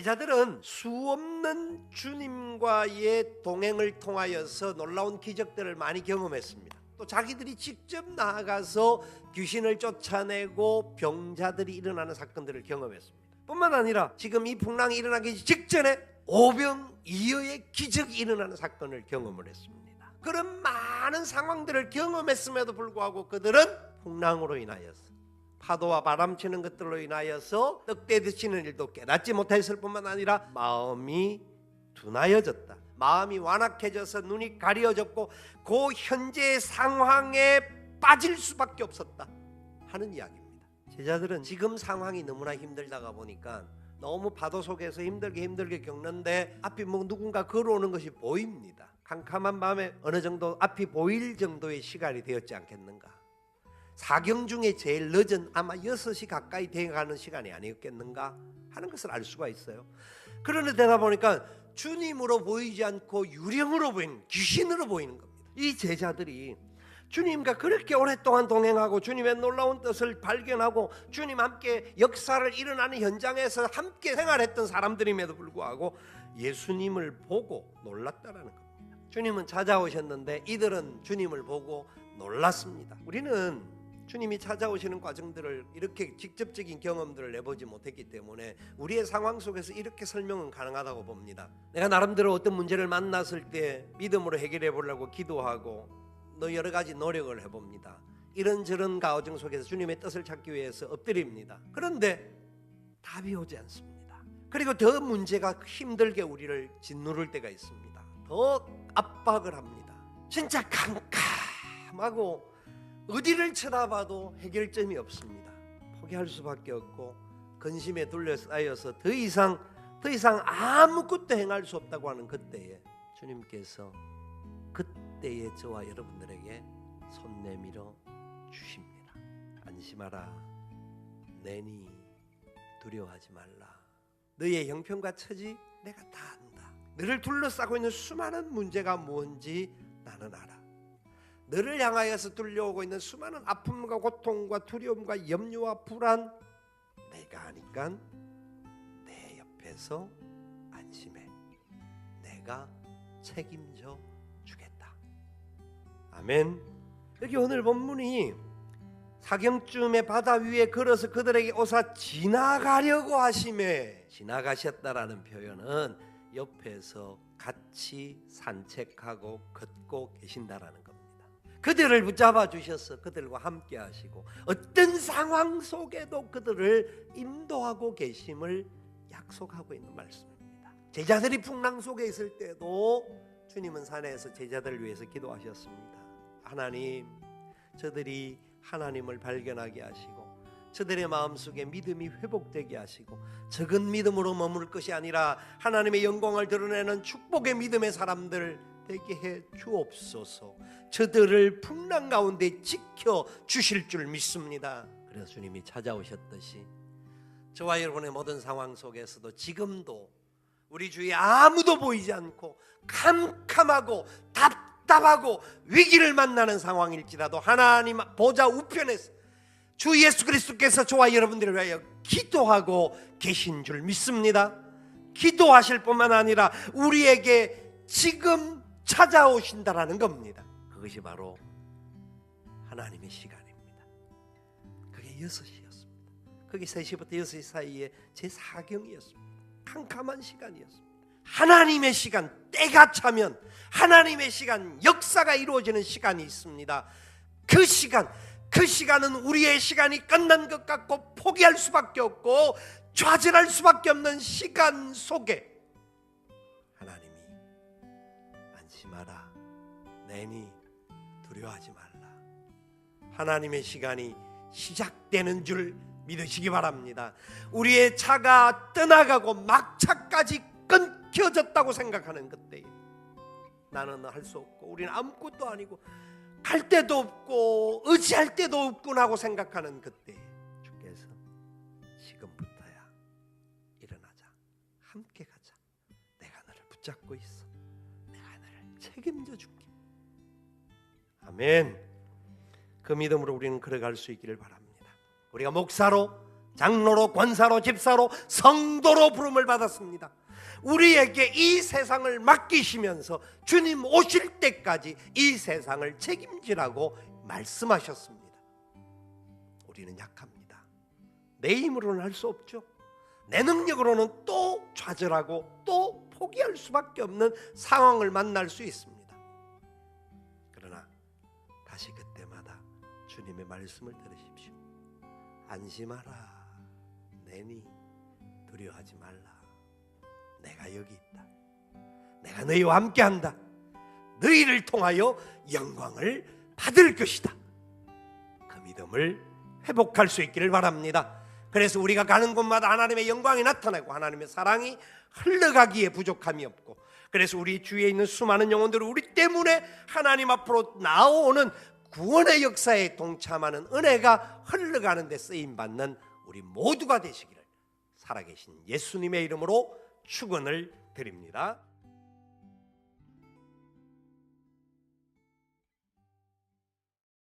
제자들은 수없는 주님과의 동행을 통하여서 놀라운 기적들을 많이 경험했습니다. 또 자기들이 직접 나아가서 귀신을 쫓아내고 병자들이 일어나는 사건들을 경험했습니다. 뿐만 아니라 지금 이 풍랑이 일어나기 직전에 오병이어의 기적이 일어나는 사건을 경험을 했습니다. 그런 많은 상황들을 경험했음에도 불구하고 그들은 풍랑으로 인하여서, 파도와 바람치는 것들로 인하여서 떡대 드시는 일도 깨닫지 못했을 뿐만 아니라 마음이 둔하여졌다, 마음이 완악해져서 눈이 가려졌고 그 현재의 상황에 빠질 수밖에 없었다 하는 이야기입니다. 제자들은 지금 상황이 너무나 힘들다가 보니까 너무 파도 속에서 힘들게 겪는데 앞이 누군가 걸어오는 것이 보입니다. 캄캄한 밤에 어느 정도 앞이 보일 정도의 시간이 되었지 않겠는가. 사경 중에 제일 늦은 아마 6시 가까이 되어가는 시간이 아니었겠는가 하는 것을 알 수가 있어요. 그런데 되다 보니까 주님으로 보이지 않고 유령으로 보이는, 귀신으로 보이는 겁니다. 이 제자들이 주님과 그렇게 오랫동안 동행하고 주님의 놀라운 뜻을 발견하고 주님 함께 역사를 일어나는 현장에서 함께 생활했던 사람들임에도 불구하고 예수님을 보고 놀랐다라는 겁니다. 주님은 찾아오셨는데 이들은 주님을 보고 놀랐습니다. 우리는 주님이 찾아오시는 과정들을 이렇게 직접적인 경험들을 내보지 못했기 때문에 우리의 상황 속에서 이렇게 설명은 가능하다고 봅니다. 내가 나름대로 어떤 문제를 만났을 때 믿음으로 해결해 보려고 기도하고 여러 가지 노력을 해봅니다. 이런저런 과정 속에서 주님의 뜻을 찾기 위해서 엎드립니다. 그런데 답이 오지 않습니다. 그리고 더 문제가 힘들게 우리를 짓누를 때가 있습니다. 더 압박을 합니다. 진짜 캄캄하고 어디를 쳐다봐도 해결점이 없습니다. 포기할 수밖에 없고 근심에 둘러싸여서 더 이상 아무것도 행할 수 없다고 하는 그때에 주님께서 그때에 저와 여러분들에게 손 내밀어 주십니다. 안심하라, 내니 두려워하지 말라. 너의 형편과 처지 내가 다 안다. 너를 둘러싸고 있는 수많은 문제가 뭔지 나는 알아. 너를 향하여서 들려오고 있는 수많은 아픔과 고통과 두려움과 염려와 불안 내가 아니까 내 옆에서 안심해. 내가 책임져 주겠다. 아멘. 여기 오늘 본문이 사경쯤에 바다 위에 걸어서 그들에게 오사 지나가려고 하심에 지나가셨다라는 표현은 옆에서 같이 산책하고 걷고 계신다라는 겁니다. 그들을 붙잡아 주셔서 그들과 함께 하시고 어떤 상황 속에도 그들을 인도하고 계심을 약속하고 있는 말씀입니다. 제자들이 풍랑 속에 있을 때도 주님은 산에서 제자들을 위해서 기도하셨습니다. 하나님, 저들이 하나님을 발견하게 하시고 저들의 마음속에 믿음이 회복되게 하시고 적은 믿음으로 머물 것이 아니라 하나님의 영광을 드러내는 축복의 믿음의 사람들 되게 해 주옵소서. 저들을 풍랑 가운데 지켜 주실 줄 믿습니다. 그래서 주님이 찾아오셨듯이 저와 여러분의 모든 상황 속에서도 지금도 우리 주위에 아무도 보이지 않고 캄캄하고 답답하고 위기를 만나는 상황일지라도 하나님 보좌 우편에서 주 예수 그리스도께서 저와 여러분들을 위하여 기도하고 계신 줄 믿습니다. 기도하실 뿐만 아니라 우리에게 지금 찾아오신다라는 겁니다. 그것이 바로 하나님의 시간입니다. 그게 6시였습니다. 그게 3시부터 6시 사이에 제 사경이었습니다. 캄캄한 시간이었습니다. 하나님의 시간, 때가 차면 하나님의 시간, 역사가 이루어지는 시간이 있습니다. 그 시간은 우리의 시간이 끝난 것 같고 포기할 수밖에 없고 좌절할 수밖에 없는 시간 속에 하나님이 안심하라, 내니 두려워하지 말라. 하나님의 시간이 시작되는 줄 믿으시기 바랍니다. 우리의 차가 떠나가고 막차까지 끊겨졌다고 생각하는 그때에 나는 할 수 없고 우리는 아무것도 아니고 갈 데도 없고 의지할 데도 없구나 하고 생각하는 그때에 주께서 지금부터야 일어나자, 함께 가자, 내가 너를 붙잡고 있어, 내가 너를 책임져 줄게. 아멘. 그 믿음으로 우리는 걸어갈 수 있기를 바랍니다. 우리가 목사로 장로로, 권사로, 집사로, 성도로 부름을 받았습니다. 우리에게 이 세상을 맡기시면서 주님 오실 때까지 이 세상을 책임지라고 말씀하셨습니다. 우리는 약합니다. 내 힘으로는 할 수 없죠. 내 능력으로는 또 좌절하고 또 포기할 수밖에 없는 상황을 만날 수 있습니다. 그러나 다시 그때마다 주님의 말씀을 들으십시오. 안심하라. 내니 두려워하지 말라. 내가 여기 있다. 내가 너희와 함께한다. 너희를 통하여 영광을 받을 것이다. 그 믿음을 회복할 수 있기를 바랍니다. 그래서 우리가 가는 곳마다 하나님의 영광이 나타나고 하나님의 사랑이 흘러가기에 부족함이 없고, 그래서 우리 주위에 있는 수많은 영혼들은 우리 때문에 하나님 앞으로 나오는 구원의 역사에 동참하는 은혜가 흘러가는 데 쓰임받는 우리 모두가 되시기를 살아계신 예수님의 이름으로 축원을 드립니다.